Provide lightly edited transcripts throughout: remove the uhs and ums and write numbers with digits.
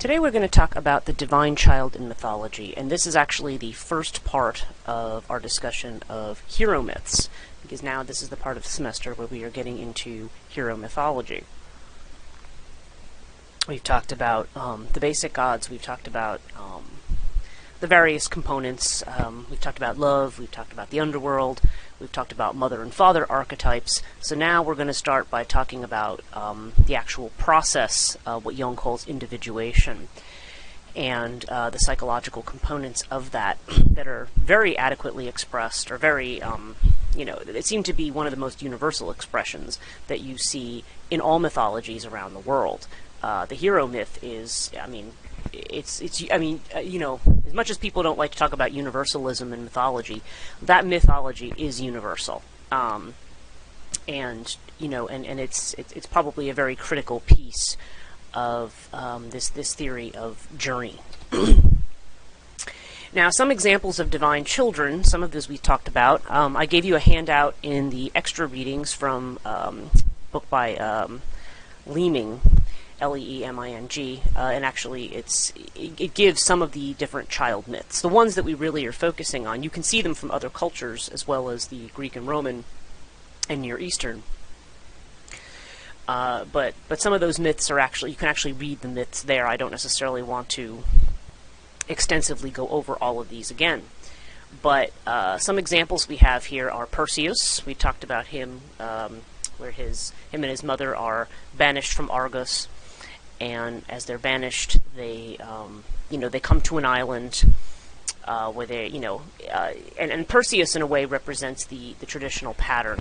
Today we're going to talk about the divine child in mythology, and this is actually the first part of our discussion of hero myths, because now this is the part of the semester where we are getting into hero mythology. We've talked about the basic gods, we've talked about the various components, we've talked about love, we've talked about the underworld, we've talked about mother and father archetypes, so now we're going to start by talking about the actual process, what Jung calls individuation, and the psychological components of that that are very adequately expressed, or very, it seem to be one of the most universal expressions that you see in all mythologies around the world. The hero myth is, as much as people don't like to talk about universalism in mythology, that mythology is universal, and it's probably a very critical piece of this theory of journey. Now, some examples of divine children, some of this we talked about. I gave you a handout in the extra readings from a book by Leeming, Leeming, and actually it gives some of the different child myths, the ones that we really are focusing on. You can see them from other cultures as well as the Greek and Roman and Near Eastern. But some of those myths are actually, you can actually read the myths there. I don't necessarily want to extensively go over all of these again. But some examples we have here are Perseus. We talked about him, where him and his mother are banished from Argos. And as they're banished, they come to an island where they, and Perseus in a way represents the traditional pattern.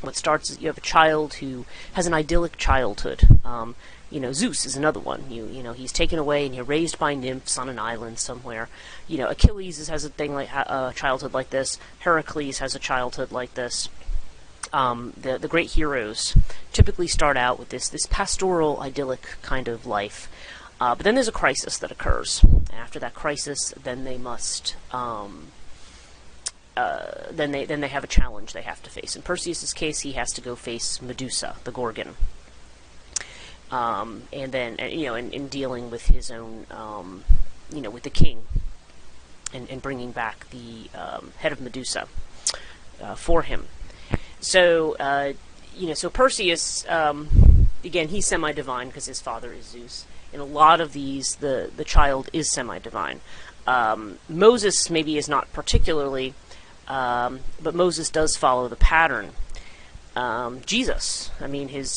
What starts is you have a child who has an idyllic childhood. Zeus is another one. He's taken away and you're raised by nymphs on an island somewhere. Achilles has a childhood like this. Heracles has a childhood like this. The great heroes typically start out with this pastoral, idyllic kind of life. But then there's a crisis that occurs. After that crisis, then they must, then they have a challenge they have to face. In Perseus' case, he has to go face Medusa, the Gorgon. And then, in dealing with his own, with the king, and bringing back the head of Medusa for him. So, so Perseus, again, he's semi-divine because his father is Zeus. In a lot of these, the child is semi-divine. Moses maybe is not particularly, but Moses does follow the pattern. Jesus,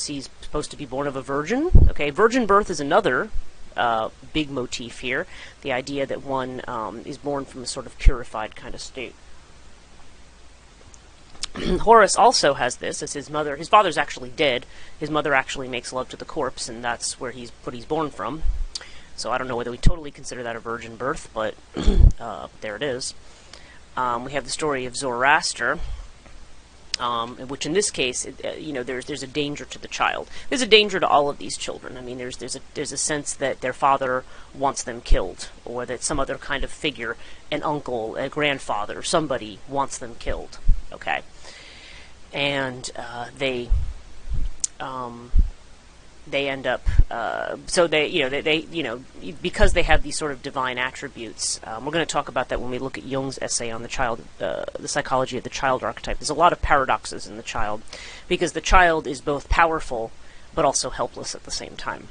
he's supposed to be born of a virgin. Okay, virgin birth is another big motif here. The idea that one is born from a sort of purified kind of state. Horus also has this, as his father's actually dead, his mother actually makes love to the corpse, and that's where he's born from. So I don't know whether we totally consider that a virgin birth, but there it is. We have the story of Zoroaster, which in this case, there's a danger to the child. There's a danger to all of these children. There's a sense that their father wants them killed, or that some other kind of figure, an uncle, a grandfather, somebody wants them killed. Okay, and they end up because they have these sort of divine attributes. We're going to talk about that when we look at Jung's essay on the child, the psychology of the child archetype. There's a lot of paradoxes in the child because the child is both powerful but also helpless at the same time.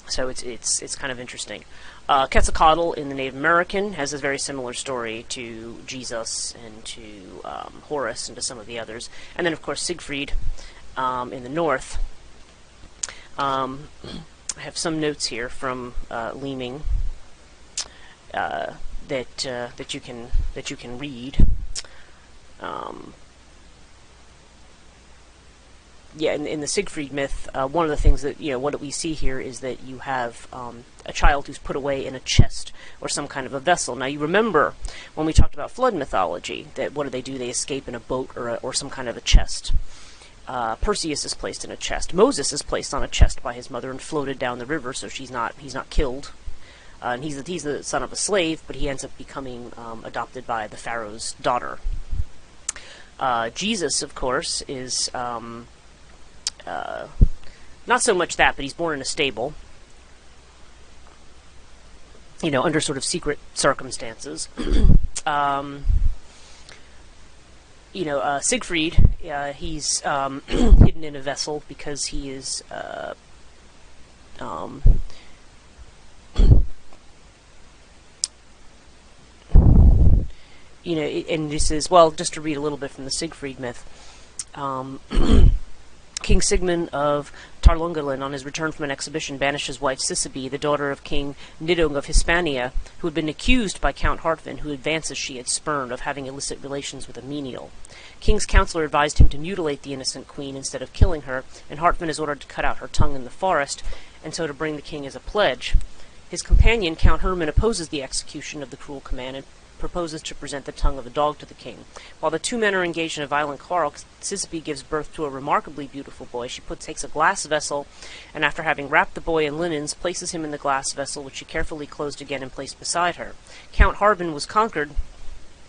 So it's kind of interesting. Quetzalcoatl in the Native American has a very similar story to Jesus and to Horus and to some of the others. And then, of course, Siegfried in the North. I have some notes here from Leeming that you can read. In the Siegfried myth, one of the things that, what we see here is that you have a child who's put away in a chest or some kind of a vessel. Now, you remember when we talked about flood mythology, that what do? They escape in a boat or some kind of a chest. Perseus is placed in a chest. Moses is placed on a chest by his mother and floated down the river, so he's not killed. And he's the son of a slave, but he ends up becoming adopted by the Pharaoh's daughter. Jesus, of course, is not so much that, but he's born in a stable. under sort of secret circumstances. Siegfried, he's hidden in a vessel because he is, and this is, well, just to read a little bit from the Siegfried myth. King Sigmund of Tarlungalen, on his return from an exhibition, banished his wife Sisebe, the daughter of King Nidung of Hispania, who had been accused by Count Hartwin, who advances she had spurned, of having illicit relations with a menial. King's counselor advised him to mutilate the innocent queen instead of killing her, and Hartwin is ordered to cut out her tongue in the forest, and so to bring the king as a pledge. His companion, Count Hermann, opposes the execution of the cruel command and proposes to present the tongue of a dog to the king. While the two men are engaged in a violent quarrel, Sisebe gives birth to a remarkably beautiful boy. She takes a glass vessel, and after having wrapped the boy in linens, places him in the glass vessel, which she carefully closed again and placed beside her. Count Hartwin was conquered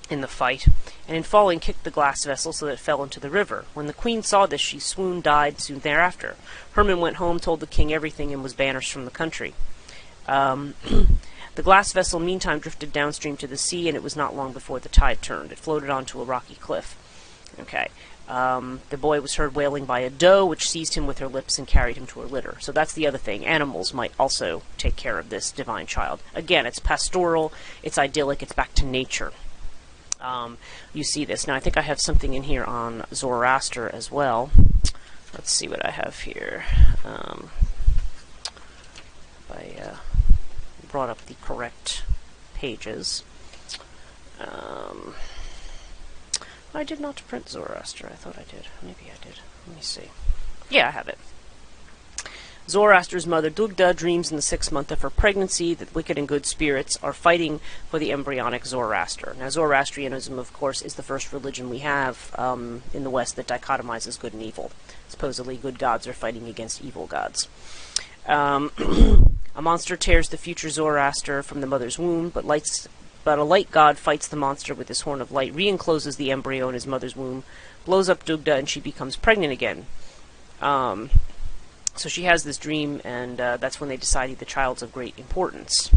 in the fight, and in falling kicked the glass vessel so that it fell into the river. When the queen saw this, she swooned, died soon thereafter. Hermann went home, told the king everything, and was banished from the country. The glass vessel meantime drifted downstream to the sea, and it was not long before the tide turned. It floated onto a rocky cliff. Okay. The boy was heard wailing by a doe, which seized him with her lips and carried him to her litter. So that's the other thing. Animals might also take care of this divine child. Again, it's pastoral, it's idyllic, it's back to nature. You see this. Now, I think I have something in here on Zoroaster as well. Let's see what I have here. I brought up the correct pages. I did not print Zoroaster. I thought I did. Maybe I did. Let me see. Yeah, I have it. Zoroaster's mother, Dugda, dreams in the 6th month of her pregnancy that wicked and good spirits are fighting for the embryonic Zoroaster. Now, Zoroastrianism, of course, is the first religion we have in the West that dichotomizes good and evil. Supposedly, good gods are fighting against evil gods. A monster tears the future Zoroaster from the mother's womb, but a light god fights the monster with his horn of light, re-encloses the embryo in his mother's womb, blows up Dugda, and she becomes pregnant again. So she has this dream, and that's when they decide the child's of great importance.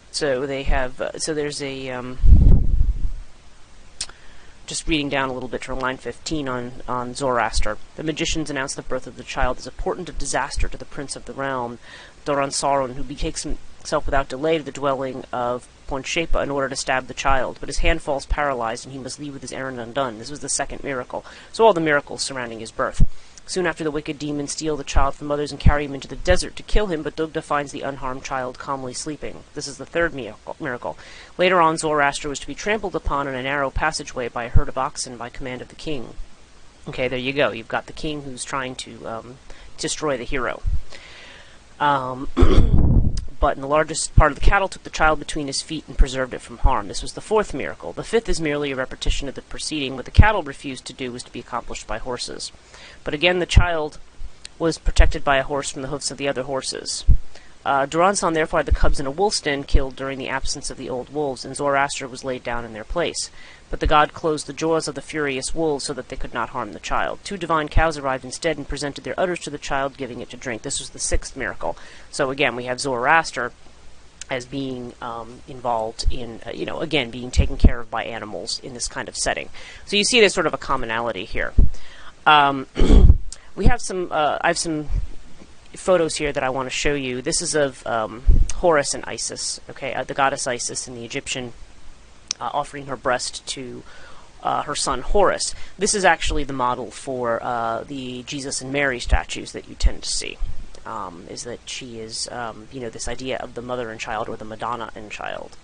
So they have. So there's a. Just reading down a little bit from line 15 on Zoroaster. The magicians announce the birth of the child as a portent of disaster to the prince of the realm, Doransaron, who betakes himself without delay to the dwelling of Ponshepa in order to stab the child, but his hand falls paralyzed and he must leave with his errand undone. This was the second miracle. So all the miracles surrounding his birth. Soon after, the wicked demons steal the child from others and carry him into the desert to kill him, but Dugda finds the unharmed child calmly sleeping. This is the third miracle. Later on, Zoroaster was to be trampled upon in a narrow passageway by a herd of oxen by command of the king. Okay, there you go. You've got the king who's trying to destroy the hero. But in the largest part of the cattle took the child between his feet and preserved it from harm. This was the fourth miracle. The fifth is merely a repetition of the preceding. What the cattle refused to do was to be accomplished by horses. But again, the child was protected by a horse from the hoofs of the other horses. Duransan therefore had the cubs in a wolf's den killed during the absence of the old wolves, and Zoroaster was laid down in their place. But the god closed the jaws of the furious wolves so that they could not harm the child. 2 divine cows arrived instead and presented their udders to the child, giving it to drink. This was the 6th miracle. So again, we have Zoroaster as being involved in, again, being taken care of by animals in this kind of setting. So you see there's sort of a commonality here. We have I have some photos here that I want to show you. This is of Horus and Isis, okay, the goddess Isis and the Egyptian offering her breast to her son Horus. This is actually the model for the Jesus and Mary statues that you tend to see. Is that she is, this idea of the mother and child, or the Madonna and child.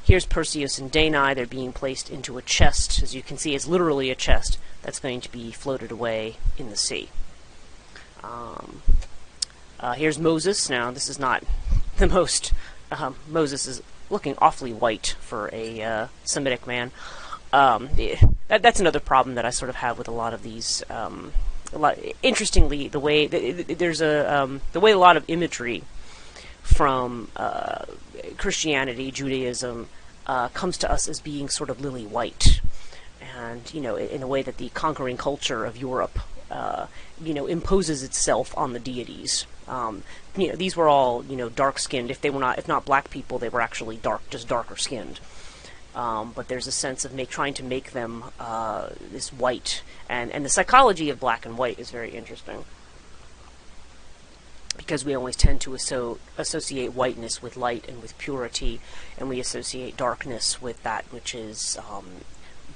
Here's Perseus and Danae. They're being placed into a chest. As you can see, it's literally a chest that's going to be floated away in the sea. Here's Moses. Now, this is not the most... Moses is looking awfully white for a Semitic man. That's another problem that I sort of have with a lot of these... interestingly, the way... there's the way a lot of imagery from Christianity, Judaism, comes to us as being sort of lily white. and in a way that the conquering culture of Europe imposes itself on the deities. These were all dark-skinned. If not black people, they were actually just darker skinned. But there's a sense of trying to make them this white, and the psychology of black and white is very interesting, because we always tend to associate whiteness with light and with purity, and we associate darkness with that which is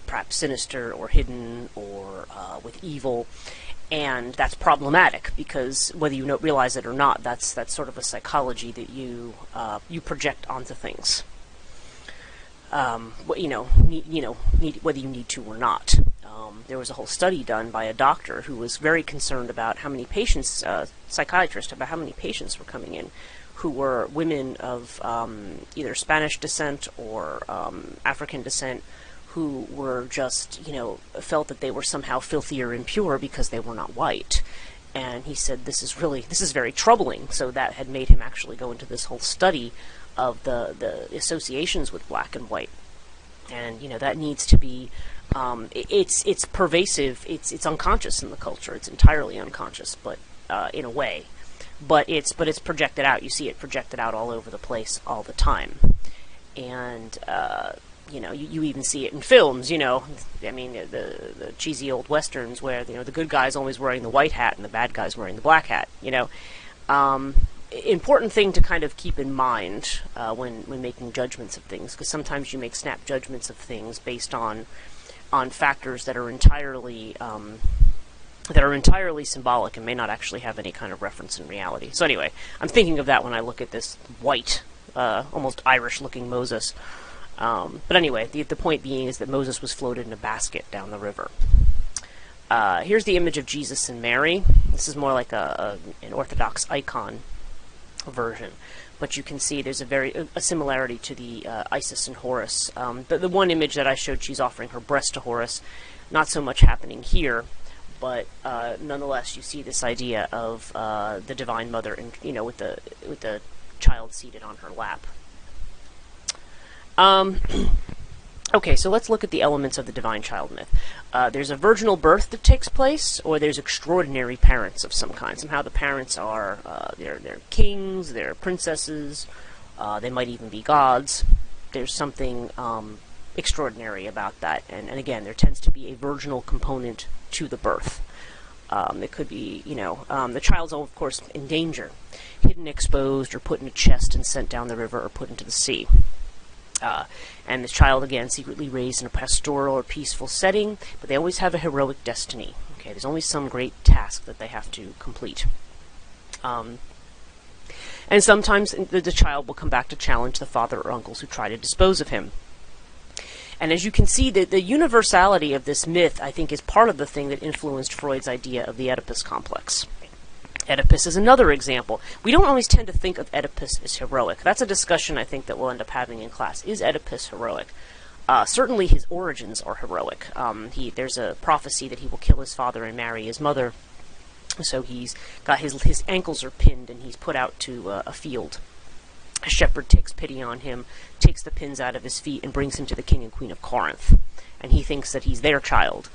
perhaps sinister or hidden or with evil. And that's problematic, because whether you realize it or not, that's sort of a psychology that you project onto things. Whether you need to or not. There was a whole study done by a doctor who was very concerned about how many patients, psychiatrist, about how many patients were coming in who were women of either Spanish descent or African descent, who were just, felt that they were somehow filthy or impure because they were not white. And he said, this is very troubling. So that had made him actually go into this whole study of the associations with black and white. And, that needs to be, it's pervasive, it's unconscious in the culture, it's entirely unconscious, but, in a way. But it's projected out, you see it projected out all over the place all the time. And, you even see it in films, the cheesy old westerns where, the good guy's always wearing the white hat and the bad guy's wearing the black hat, Important thing to kind of keep in mind when making judgments of things, because sometimes you make snap judgments of things based on factors that are entirely symbolic and may not actually have any kind of reference in reality. So anyway, I'm thinking of that when I look at this white, almost Irish-looking Moses. But anyway, the point being is that Moses was floated in a basket down the river. Here's the image of Jesus and Mary. This is more like an Orthodox icon version, but you can see there's a similarity to the Isis and Horus. The one image that I showed, she's offering her breast to Horus. Not so much happening here, but nonetheless, you see this idea of the Divine Mother, and with the child seated on her lap. Okay, so let's look at the elements of the divine child myth. There's a virginal birth that takes place, or there's extraordinary parents of some kind. Somehow the parents are they're kings, they're princesses, they might even be gods. There's something extraordinary about that, and again, there tends to be a virginal component to the birth. It could be, the child's, of course, in danger, hidden, exposed, or put in a chest and sent down the river or put into the sea. And the child, again, secretly raised in a pastoral or peaceful setting, but they always have a heroic destiny. Okay, there's always some great task that they have to complete. And sometimes the child will come back to challenge the father or uncles who try to dispose of him. And as you can see, the universality of this myth, I think, is part of the thing that influenced Freud's idea of the Oedipus complex. Oedipus is another example. We don't always tend to think of Oedipus as heroic. That's a discussion I think that we'll end up having in class. Is Oedipus heroic? Certainly his origins are heroic. There's a prophecy that he will kill his father and marry his mother. So he's got his ankles are pinned and he's put out to a field. A shepherd takes pity on him, takes the pins out of his feet, and brings him to the king and queen of Corinth. And he thinks that he's their child.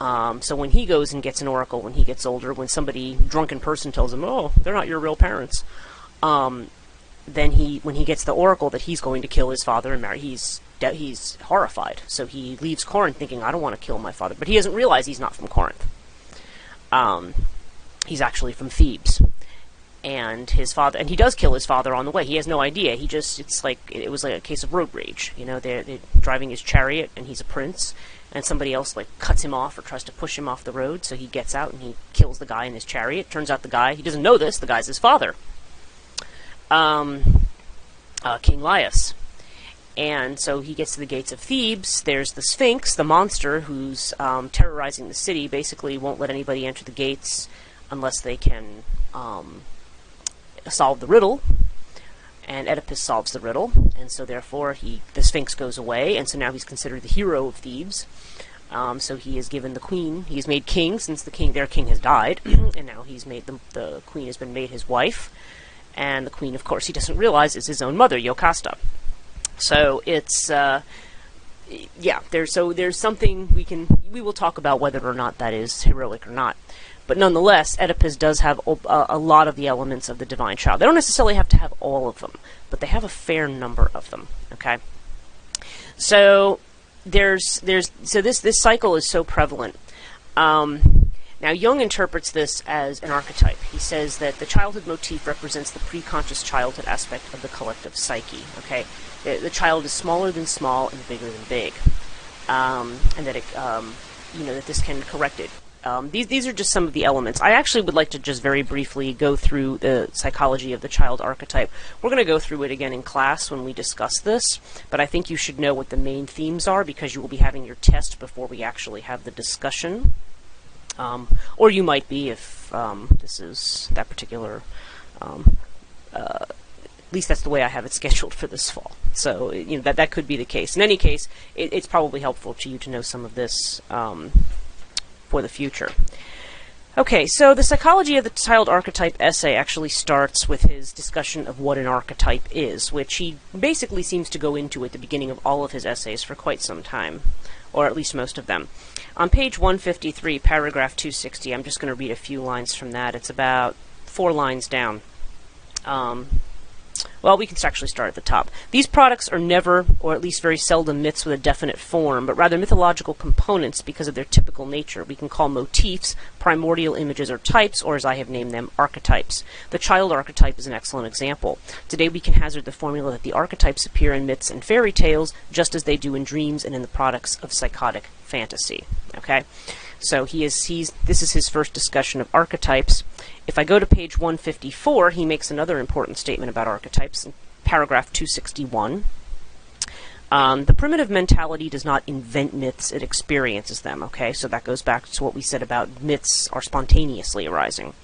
So when he goes and gets an oracle when he gets older, when somebody, drunken person, tells him, oh, they're not your real parents, then when he gets the oracle that he's going to kill his father and marry, he's horrified. So he leaves Corinth thinking, I don't want to kill my father. But he doesn't realize he's not from Corinth. He's actually from Thebes. And his father, and he does kill his father on the way. He has no idea. It was like a case of road rage. They're driving his chariot, and he's a prince, and somebody else cuts him off or tries to push him off the road. So he gets out and he kills the guy in his chariot. Turns out he doesn't know this. The guy's his father, King Laius. And so he gets to the gates of Thebes. There's the Sphinx, the monster who's terrorizing the city. Basically, won't let anybody enter the gates unless they can solve the riddle, and Oedipus solves the riddle, and so therefore the Sphinx goes away, and so now he's considered the hero of Thebes. So he is given the queen. He's made king since their king has died, and now he's made the queen has been made his wife, and the queen, of course, he doesn't realize is his own mother, Jocasta. So it's yeah, there's something we will talk about whether or not that is heroic or not. But nonetheless, Oedipus does have a lot of the elements of the divine child. They don't necessarily have to have all of them, but they have a fair number of them. Okay, so this cycle is so prevalent. Now, Jung interprets this as an archetype. He says that the childhood motif represents the preconscious childhood aspect of the collective psyche. Okay, the child is smaller than small and bigger than big, and that that this can correct it. These are just some of the elements. I actually would like to just very briefly go through the psychology of the child archetype. We're going to go through it again in class when we discuss this, but I think you should know what the main themes are because you will be having your test before we actually have the discussion. Or you might be if this is that particular, at least that's the way I have it scheduled for this fall. So, that could be the case. In any case, it's probably helpful to you to know some of this for the future. Okay, so the psychology of the child archetype essay actually starts with his discussion of what an archetype is, which he basically seems to go into at the beginning of all of his essays for quite some time, or at least most of them. On page 153, paragraph 260, I'm just going to read a few lines from that. It's about 4 lines down. Well, we can actually start at the top. These products are never, or at least very seldom, myths with a definite form, but rather mythological components because of their typical nature. We can call motifs primordial images or types, or as I have named them, archetypes. The child archetype is an excellent example. Today we can hazard the formula that the archetypes appear in myths and fairy tales, just as they do in dreams and in the products of psychotic fantasy. Okay? So this is his first discussion of archetypes. If I go to page 154, he makes another important statement about archetypes in paragraph 261. The primitive mentality does not invent myths, it experiences them. Okay, so that goes back to what we said about myths are spontaneously arising.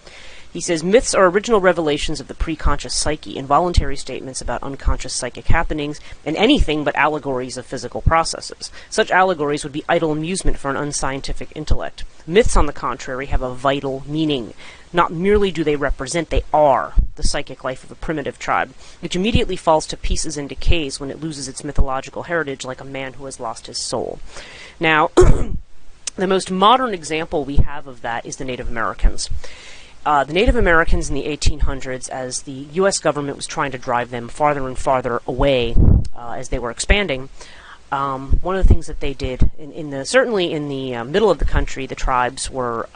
He says, myths are original revelations of the preconscious psyche, involuntary statements about unconscious psychic happenings, and anything but allegories of physical processes. Such allegories would be idle amusement for an unscientific intellect. Myths, on the contrary, have a vital meaning. Not merely do they represent, they are the psychic life of a primitive tribe, which immediately falls to pieces and decays when it loses its mythological heritage like a man who has lost his soul. Now, the most modern example we have of that is the Native Americans. The Native Americans in the 1800s, as the U.S. government was trying to drive them farther and farther away as they were expanding, one of the things that they did, certainly in the middle of the country, the tribes were,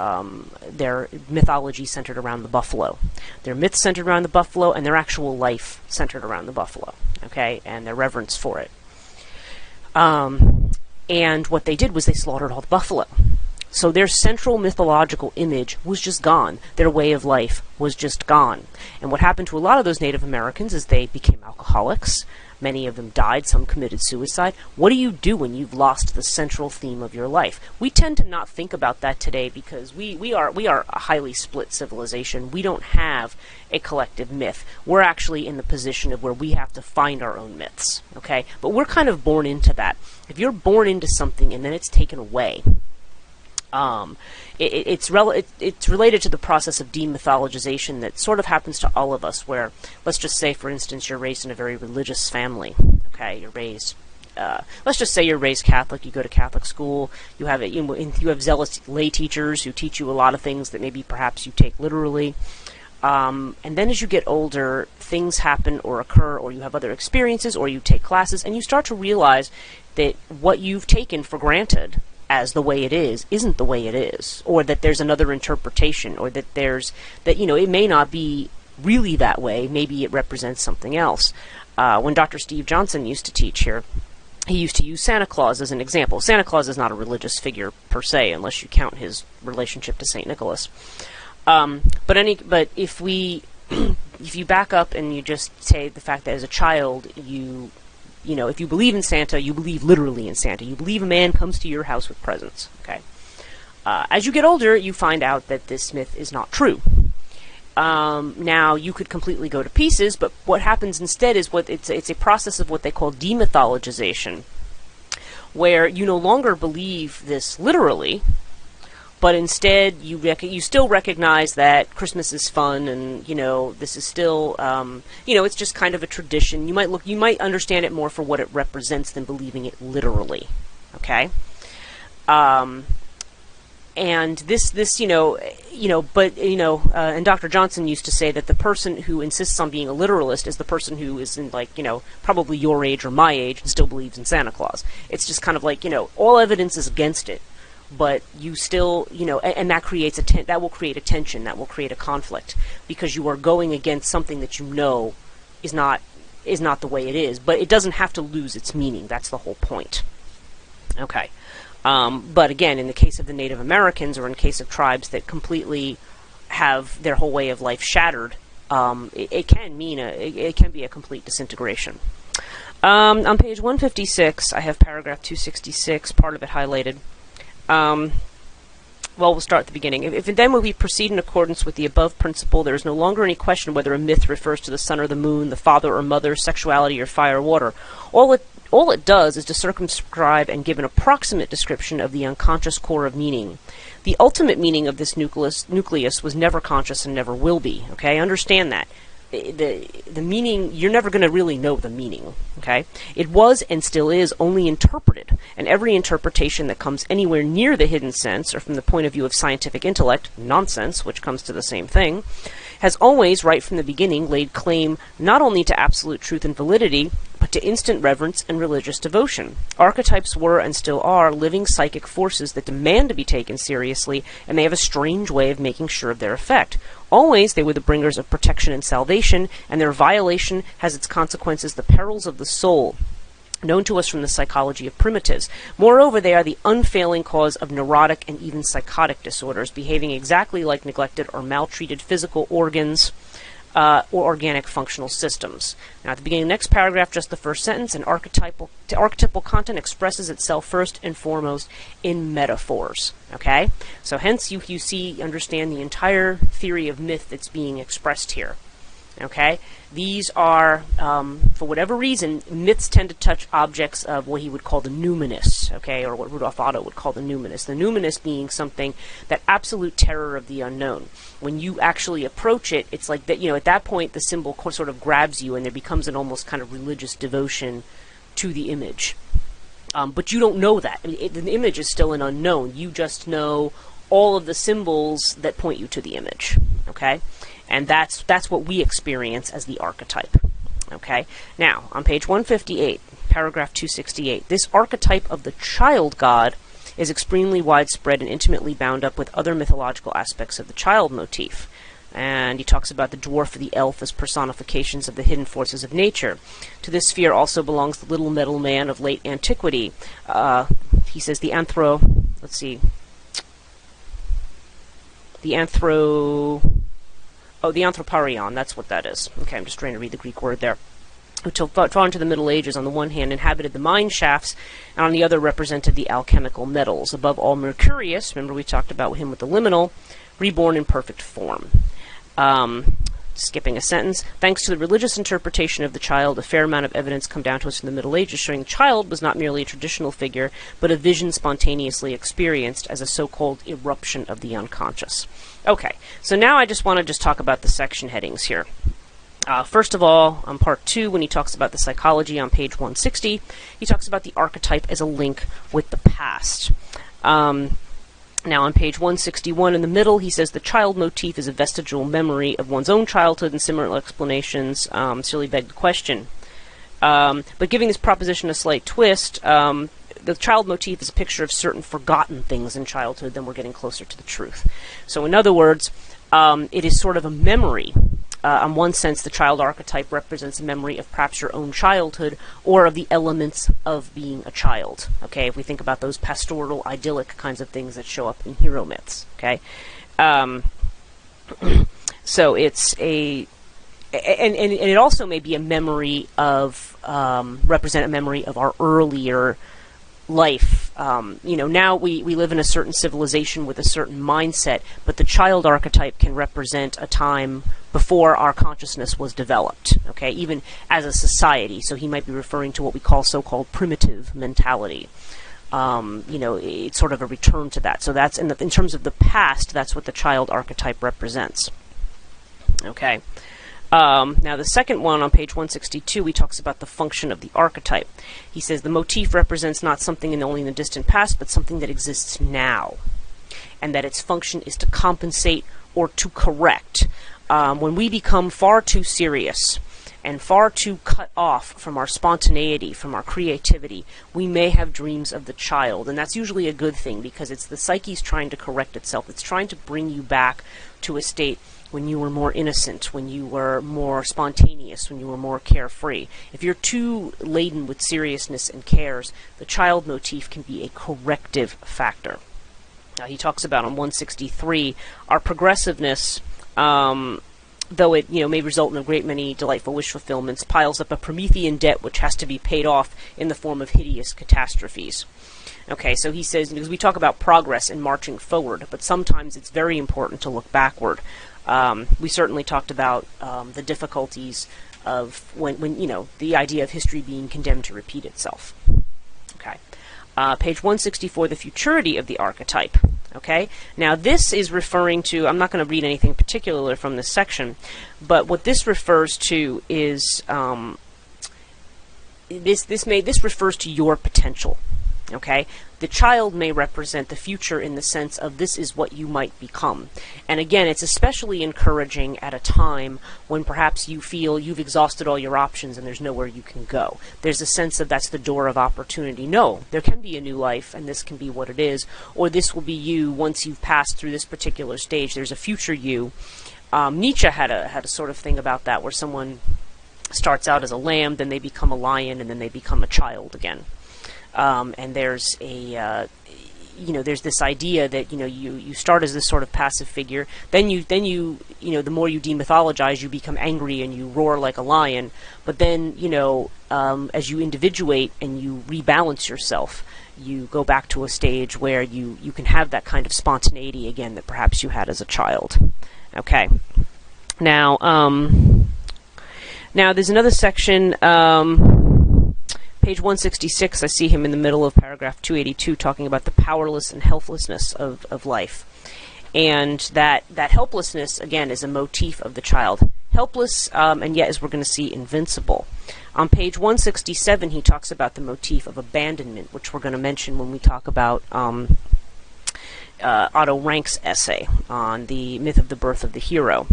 their mythology centered around the buffalo. Their myths centered around the buffalo, and their actual life centered around the buffalo, okay, and their reverence for it. And what they did was they slaughtered all the buffalo. So their central mythological image was just gone. Their way of life was just gone. And what happened to a lot of those Native Americans is they became alcoholics. Many of them died. Some committed suicide. What do you do when you've lost the central theme of your life? We tend to not think about that today because we are a highly split civilization. We don't have a collective myth. We're actually in the position of where we have to find our own myths. Okay? But we're kind of born into that. If you're born into something and then it's taken away, it's related to the process of demythologization that sort of happens to all of us, where, let's just say, for instance, you're raised in a very religious family. Okay, let's just say you're raised Catholic, you go to Catholic school, you have zealous lay teachers who teach you a lot of things that maybe perhaps you take literally. And then as you get older, things happen or occur, or you have other experiences, or you take classes, and you start to realize that what you've taken for granted as the way it is isn't the way it is, or that there's another interpretation, or that it may not be really that way. Maybe it represents something else. When Dr. Steve Johnson used to teach here, he used to use Santa Claus as an example. Santa Claus is not a religious figure per se, unless you count his relationship to St. Nicholas. But if you back up and you just say the fact that as a child if you believe in Santa, you believe literally in Santa. You believe a man comes to your house with presents. Okay. As you get older, you find out that this myth is not true. Now, you could completely go to pieces, but what happens instead is it's a process of what they call demythologization, where you no longer believe this literally, but instead you still recognize that Christmas is fun, and this is still it's just kind of a tradition. You might understand it more for what it represents than believing it literally. Okay. And and Dr. Johnson used to say that the person who insists on being a literalist is the person who is in, probably your age or my age and still believes in Santa Claus. It's just kind of like, all evidence is against it, but you still, and that creates that will create a tension, that will create a conflict, because you are going against something that is not the way it is, but it doesn't have to lose its meaning. That's the whole point. Okay. But again, in the case of the Native Americans, or in case of tribes that completely have their whole way of life shattered, it can be a complete disintegration. On page 156, I have paragraph 266, part of it highlighted. We'll start at the beginning. If then when we proceed in accordance with the above principle, there is no longer any question whether a myth refers to the sun or the moon, the father or mother, sexuality or fire or water. All it does is to circumscribe and give an approximate description of the unconscious core of meaning. The ultimate meaning of this nucleus was never conscious and never will be. Okay, understand that. The meaning, you're never going to really know the meaning. Okay, it was and still is only interpreted, and every interpretation that comes anywhere near the hidden sense, or from the point of view of scientific intellect, nonsense, which comes to the same thing, has always, right from the beginning, laid claim not only to absolute truth and validity, but to instant reverence and religious devotion. Archetypes were, and still are, living psychic forces that demand to be taken seriously, and they have a strange way of making sure of their effect. Always they were the bringers of protection and salvation, and their violation has its consequences the perils of the soul, known to us from the psychology of primitives. Moreover, they are the unfailing cause of neurotic and even psychotic disorders, behaving exactly like neglected or maltreated physical organs or organic functional systems. Now, at the beginning of the next paragraph, just the first sentence, archetypal content expresses itself first and foremost in metaphors. Okay? So hence you understand the entire theory of myth that's being expressed here. Okay? These are, for whatever reason, myths tend to touch objects of what he would call the numinous, okay, or what Rudolf Otto would call the numinous. The numinous being something, that absolute terror of the unknown. When you actually approach it, it's like that, at that point the symbol sort of grabs you and there becomes an almost kind of religious devotion to the image. But you don't know that. The image is still an unknown. You just know all of the symbols that point you to the image, okay? And that's what we experience as the archetype. Okay? Now, on page 158, paragraph 268, this archetype of the child god is extremely widespread and intimately bound up with other mythological aspects of the child motif. And he talks about the dwarf and the elf as personifications of the hidden forces of nature. To this sphere also belongs the little metal man of late antiquity. He says the anthroparion, that's what that is. Okay, I'm just trying to read the Greek word there. Who far into the Middle Ages, on the one hand, inhabited the mine shafts, and on the other represented the alchemical metals. Above all, Mercurius, remember we talked about him with the liminal, reborn in perfect form. Skipping a sentence, thanks to the religious interpretation of the child, a fair amount of evidence come down to us in the Middle Ages showing the child was not merely a traditional figure, but a vision spontaneously experienced as a so-called eruption of the unconscious. Okay, so now I just want to talk about the section headings here. First of all, on part 2, when he talks about the psychology on page 160, he talks about the archetype as a link with the past. Now, on page 161 in the middle, he says the child motif is a vestigial memory of one's own childhood, and similar explanations silly beg the question. But giving this proposition a slight twist, the child motif is a picture of certain forgotten things in childhood, then we're getting closer to the truth. So in other words, it is sort of a memory. In one sense, the child archetype represents a memory of perhaps your own childhood or of the elements of being a child. Okay, if we think about those pastoral, idyllic kinds of things that show up in hero myths. Okay, so it's and it also may be a memory of represent a memory of our earlier life. Now we live in a certain civilization with a certain mindset, but the child archetype can represent a time before our consciousness was developed, okay, even as a society. So he might be referring to what we call so-called primitive mentality. It's sort of a return to that. So that's, in terms of the past, that's what the child archetype represents. Okay. Now, the second one on page 162, he talks about the function of the archetype. He says the motif represents not something only in the distant past, but something that exists now, and that its function is to compensate or to correct. When we become far too serious and far too cut off from our spontaneity, from our creativity, we may have dreams of the child, and that's usually a good thing, because it's the psyche's trying to correct itself. It's trying to bring you back to a state when you were more innocent, when you were more spontaneous, when you were more carefree. If you're too laden with seriousness and cares, the child motif can be a corrective factor. Now, he talks about on 163, our progressiveness, though it may result in a great many delightful wish fulfillments, piles up a Promethean debt which has to be paid off in the form of hideous catastrophes. Okay, so he says, because we talk about progress and marching forward, but sometimes it's very important to look backward. We certainly talked about the difficulties of when the idea of history being condemned to repeat itself. Okay, page 164, the futurity of the archetype. Okay, now this is referring to, I'm not going to read anything particular from this section, but what this refers to is this refers to your potential. Okay, the child may represent the future in the sense of this is what you might become. And again, it's especially encouraging at a time when perhaps you feel you've exhausted all your options and there's nowhere you can go. There's a sense of that's the door of opportunity. No, there can be a new life, and this can be what it is, or this will be you once you've passed through this particular stage. There's a future you. Nietzsche had a sort of thing about that, where someone starts out as a lamb, then they become a lion, and then they become a child again. And there's there's this idea that you start as this sort of passive figure, then you the more you demythologize, you become angry and you roar like a lion. But then as you individuate and you rebalance yourself, you go back to a stage where you can have that kind of spontaneity again that perhaps you had as a child. Okay. Now there's another section. Page 166, I see him in the middle of paragraph 282 talking about the powerless and helplessness of life. And that helplessness, again, is a motif of the child. Helpless, and yet, as we're going to see, invincible. On page 167, he talks about the motif of abandonment, which we're going to mention when we talk about Otto Rank's essay on the myth of the birth of the hero.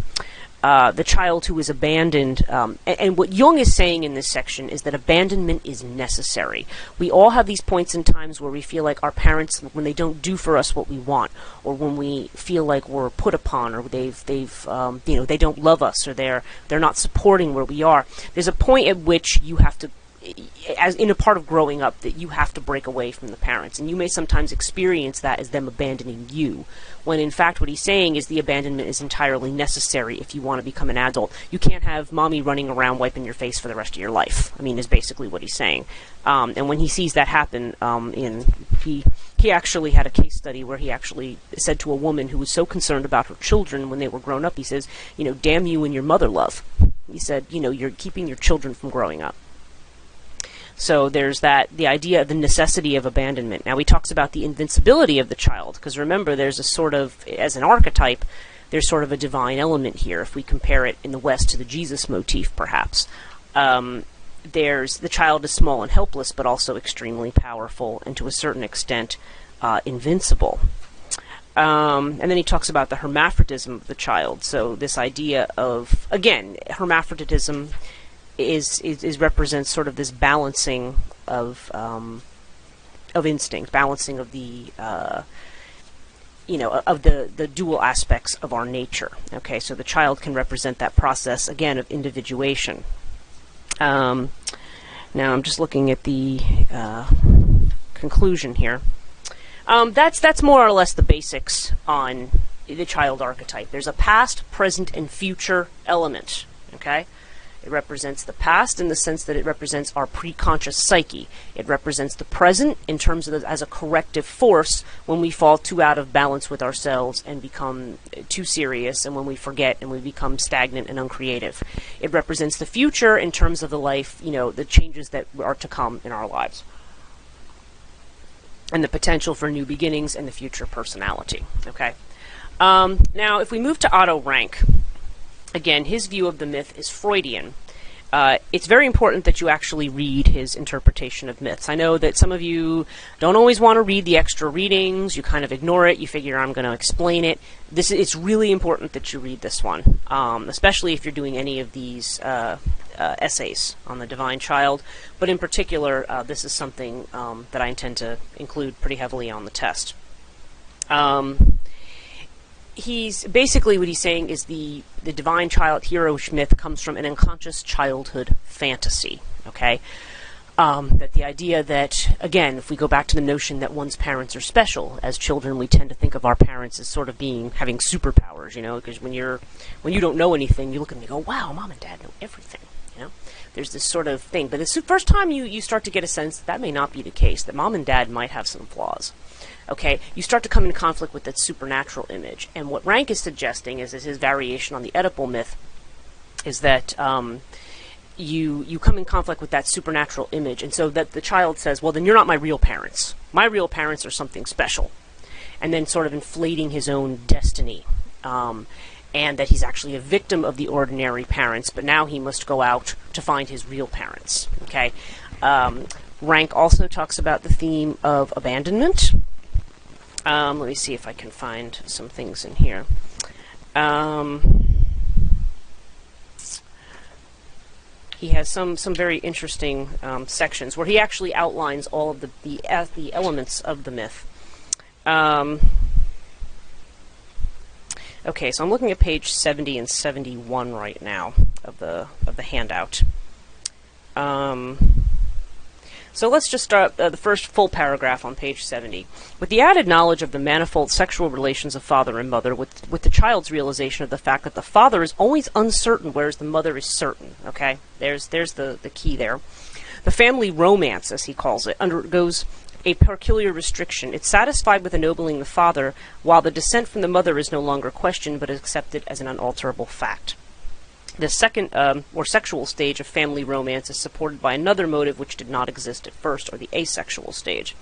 The child who is abandoned, and what Jung is saying in this section is that abandonment is necessary. We all have these points in times where we feel like our parents, when they don't do for us what we want, or when we feel like we're put upon, or they don't love us, or they're not supporting where we are. There's a point at which you have to, as in a part of growing up, that you have to break away from the parents, and you may sometimes experience that as them abandoning you, when in fact what he's saying is the abandonment is entirely necessary if you want to become an adult. You can't have mommy running around wiping your face for the rest of your life, is basically what he's saying. And when he sees that happen, he actually had a case study where he actually said to a woman who was so concerned about her children when they were grown up, he says, damn you and your mother love. He said, you're keeping your children from growing up. So there's the idea of the necessity of abandonment. Now he talks about the invincibility of the child, because remember, there's a sort of, as an archetype, there's sort of a divine element here, if we compare it in the West to the Jesus motif, perhaps. There's the child is small and helpless, but also extremely powerful, and to a certain extent, invincible. And then he talks about the hermaphroditism of the child. So this idea of, again, hermaphroditism is represents sort of this balancing of instinct, balancing of the of the dual aspects of our nature. Okay, so the child can represent that process again of individuation. Now I'm just looking at the conclusion here. That's more or less the basics on the child archetype. There's a past, present, and future element. Okay. It represents the past in the sense that it represents our preconscious psyche. It represents the present in terms of as a corrective force when we fall too out of balance with ourselves and become too serious, and when we forget and we become stagnant and uncreative. It represents the future in terms of the life, the changes that are to come in our lives, and the potential for new beginnings and the future personality. Okay. Now, if we move to Otto Rank. Again, his view of the myth is Freudian. It's very important that you actually read his interpretation of myths. I know that some of you don't always want to read the extra readings. You kind of ignore it. You figure I'm going to explain it. It's really important that you read this one, especially if you're doing any of these essays on the Divine Child. But in particular, this is something that I intend to include pretty heavily on the test. He's basically, what he's saying is the divine child hero myth comes from an unconscious childhood fantasy. Okay, that the idea that, again, if we go back to the notion that one's parents are special, as children we tend to think of our parents as sort of having superpowers. You know, because when you don't know anything, you look at them and go, "Wow, mom and dad know everything." You know, there's this sort of thing. But the first time you start to get a sense that may not be the case, that mom and dad might have some flaws. Okay, you start to come in conflict with that supernatural image. And what Rank is suggesting is his variation on the Oedipal myth is that you come in conflict with that supernatural image, and so that the child says, well, then you're not my real parents. My real parents are something special. And then sort of inflating his own destiny. And that he's actually a victim of the ordinary parents, but now he must go out to find his real parents. Okay, Rank also talks about the theme of abandonment. Let me see if I can find some things in here. He has some very interesting sections where he actually outlines all of the elements of the myth. Okay, so I'm looking at page 70 and 71 right now of the handout. So let's just start the first full paragraph on page 70. With the added knowledge of the manifold sexual relations of father and mother, with the child's realization of the fact that the father is always uncertain, whereas the mother is certain. Okay, there's the key there. The family romance, as he calls it, undergoes a peculiar restriction. It's satisfied with ennobling the father, while the descent from the mother is no longer questioned, but accepted as an unalterable fact. The second, or sexual stage of family romance is supported by another motive which did not exist at first, or the asexual stage.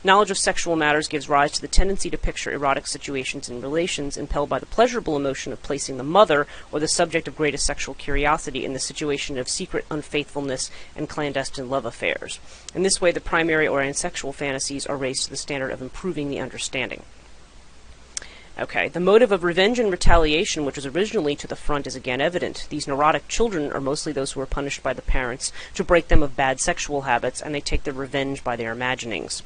Knowledge of sexual matters gives rise to the tendency to picture erotic situations and relations, impelled by the pleasurable emotion of placing the mother, or the subject of greatest sexual curiosity, in the situation of secret unfaithfulness and clandestine love affairs. In this way, the primary or asexual fantasies are raised to the standard of improving the understanding. Okay, the motive of revenge and retaliation, which was originally to the front, is again evident. These neurotic children are mostly those who are punished by the parents to break them of bad sexual habits, and they take their revenge by their imaginings.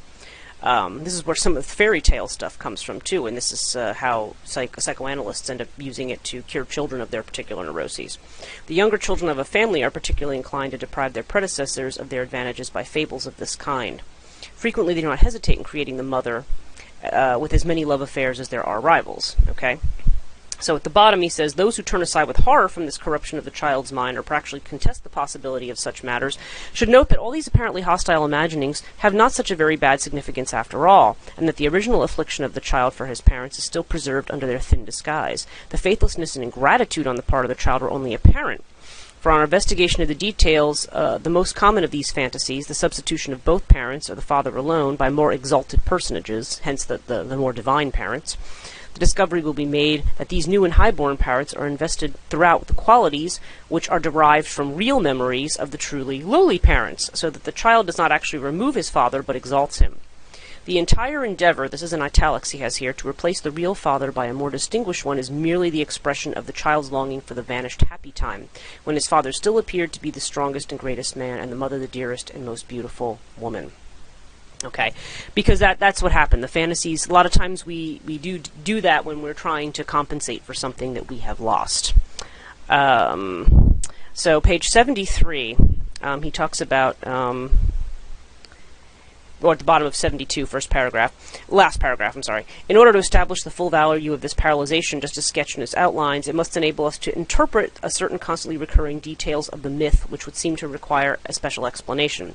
This is where some of the fairy tale stuff comes from, too, and this is how psychoanalysts end up using it to cure children of their particular neuroses. The younger children of a family are particularly inclined to deprive their predecessors of their advantages by fables of this kind. Frequently, they do not hesitate in creating the mother with as many love affairs as there are rivals. Okay, so at the bottom he says, those who turn aside with horror from this corruption of the child's mind, or actually contest the possibility of such matters, should note that all these apparently hostile imaginings have not such a very bad significance after all, and that the original affliction of the child for his parents is still preserved under their thin disguise. The faithlessness and ingratitude on the part of the child are only apparent. For our investigation of the details, the most common of these fantasies, the substitution of both parents, or the father alone, by more exalted personages, hence the more divine parents, the discovery will be made that these new and high-born parents are invested throughout with the qualities which are derived from real memories of the truly lowly parents, so that the child does not actually remove his father, but exalts him. The entire endeavor, this is in italics he has here, to replace the real father by a more distinguished one is merely the expression of the child's longing for the vanished happy time, when his father still appeared to be the strongest and greatest man, and the mother the dearest and most beautiful woman. Okay, because that's what happened. The fantasies, a lot of times we do that when we're trying to compensate for something that we have lost. So page 73, he talks about... or at the bottom of 72, last paragraph, In order to establish the full value of this parallelization, just as sketched in its outlines, it must enable us to interpret a certain constantly recurring details of the myth, which would seem to require a special explanation.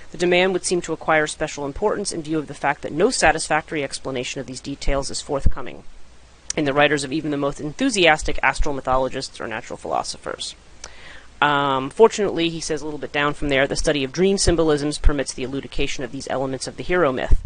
The demand would seem to acquire special importance in view of the fact that no satisfactory explanation of these details is forthcoming in the writers of even the most enthusiastic astral mythologists or natural philosophers. Fortunately, he says a little bit down from there, the study of dream symbolisms permits the elucidation of these elements of the hero myth.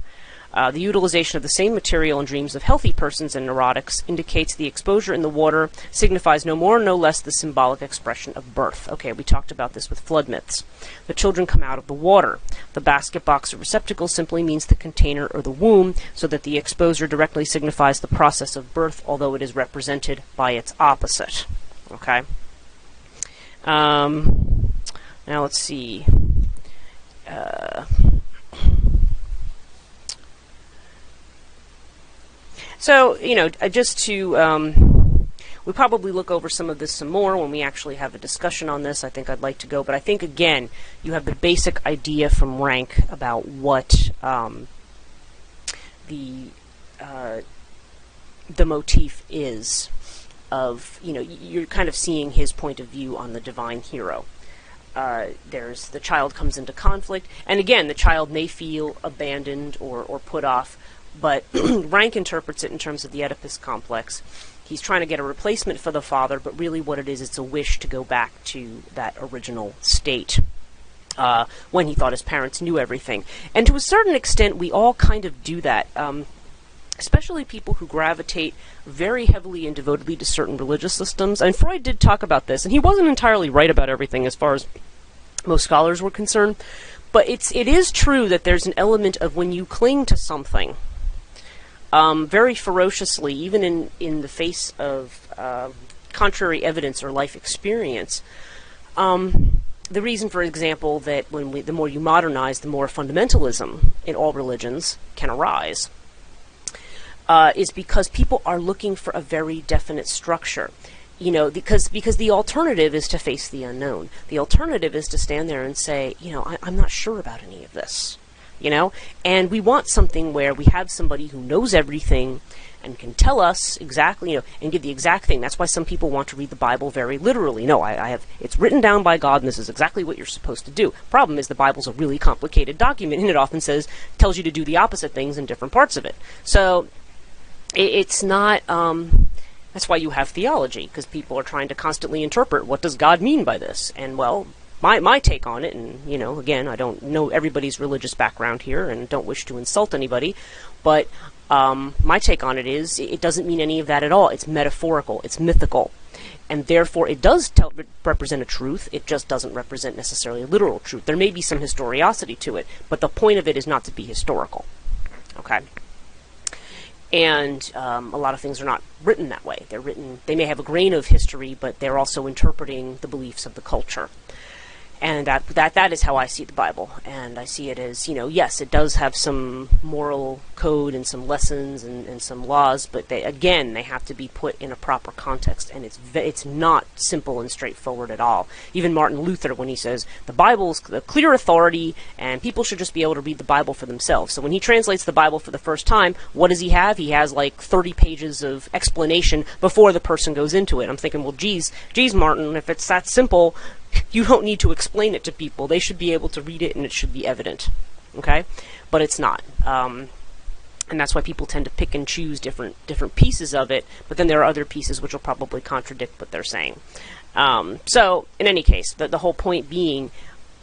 The utilization of the same material in dreams of healthy persons and neurotics indicates the exposure in the water signifies no more, no less the symbolic expression of birth. Okay, we talked about this with flood myths. The children come out of the water. The basket, box, or receptacle simply means the container or the womb, so that the exposure directly signifies the process of birth, although it is represented by its opposite. Okay? Now let's see. So, just to, we'll probably look over some of this some more when we actually have a discussion on this. I think I'd like to go, but I think, again, you have the basic idea from Rank about what the motif is of, you're kind of seeing his point of view on the divine hero. There's the child comes into conflict, and again, the child may feel abandoned or put off, but Rank interprets it in terms of the Oedipus complex. He's trying to get a replacement for the father, but really what it is, it's a wish to go back to that original state when he thought his parents knew everything. And to a certain extent, we all kind of do that, especially people who gravitate very heavily and devotedly to certain religious systems. And Freud did talk about this, and he wasn't entirely right about everything as far as most scholars were concerned, but it is true that there's an element of when you cling to something very ferociously, even in the face of contrary evidence or life experience. The reason, for example, that the more you modernize, the more fundamentalism in all religions can arise, is because people are looking for a very definite structure. Because the alternative is to face the unknown. The alternative is to stand there and say, I'm not sure about any of this. And we want something where we have somebody who knows everything and can tell us exactly, and give the exact thing. That's why some people want to read the Bible very literally. No, it's written down by God, and this is exactly what you're supposed to do. Problem is, the Bible's a really complicated document, and it often tells you to do the opposite things in different parts of it. So, it's not, that's why you have theology, because people are trying to constantly interpret, what does God mean by this? And, well, my take on it, and, again, I don't know everybody's religious background here and don't wish to insult anybody, but my take on it is it doesn't mean any of that at all. It's metaphorical. It's mythical. And therefore, it does represent a truth. It just doesn't represent necessarily a literal truth. There may be some historiosity to it, but the point of it is not to be historical. Okay? And a lot of things are not written that way. They may have a grain of history, but they're also interpreting the beliefs of the culture. And that is how I see the Bible. And I see it as, yes, it does have some moral code and some lessons and some laws, but they have to be put in a proper context. And it's not simple and straightforward at all. Even Martin Luther, when he says, the Bible's the clear authority, and people should just be able to read the Bible for themselves. So when he translates the Bible for the first time, what does he have? He has like 30 pages of explanation before the person goes into it. I'm thinking, well, geez, Martin, if it's that simple, you don't need to explain it to people. They should be able to read it, and it should be evident. Okay? But it's not. And that's why people tend to pick and choose different pieces of it, but then there are other pieces which will probably contradict what they're saying. So, in any case, the whole point being,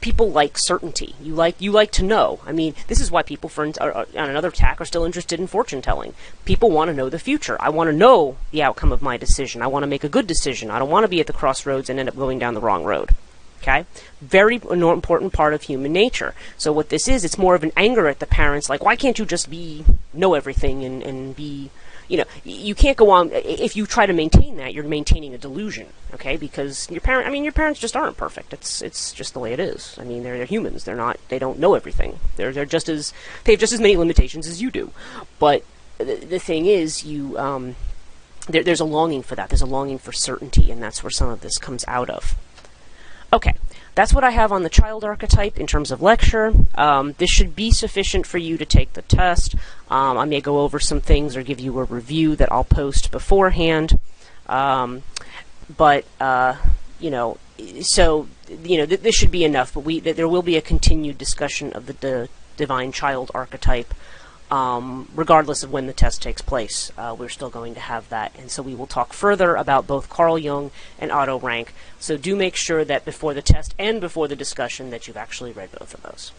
people like certainty. You like to know. I mean, this is why people, on another tack, are still interested in fortune telling. People want to know the future. I want to know the outcome of my decision. I want to make a good decision. I don't want to be at the crossroads and end up going down the wrong road. Okay? Very important part of human nature. So what this is, it's more of an anger at the parents, like, why can't you just know everything and be, you can't go on. If you try to maintain that, you're maintaining a delusion, okay? Because your parents just aren't perfect. It's just the way it is. I mean, they're humans. They don't know everything. They have just as many limitations as you do. But the thing is, there's a longing for that. There's a longing for certainty, and that's where some of this comes out of. Okay, that's what I have on the child archetype in terms of lecture. This should be sufficient for you to take the test. I may go over some things or give you a review that I'll post beforehand. This should be enough, but there will be a continued discussion of the divine child archetype. Regardless of when the test takes place, we're still going to have that. And so we will talk further about both Carl Jung and Otto Rank. So do make sure that before the test and before the discussion that you've actually read both of those.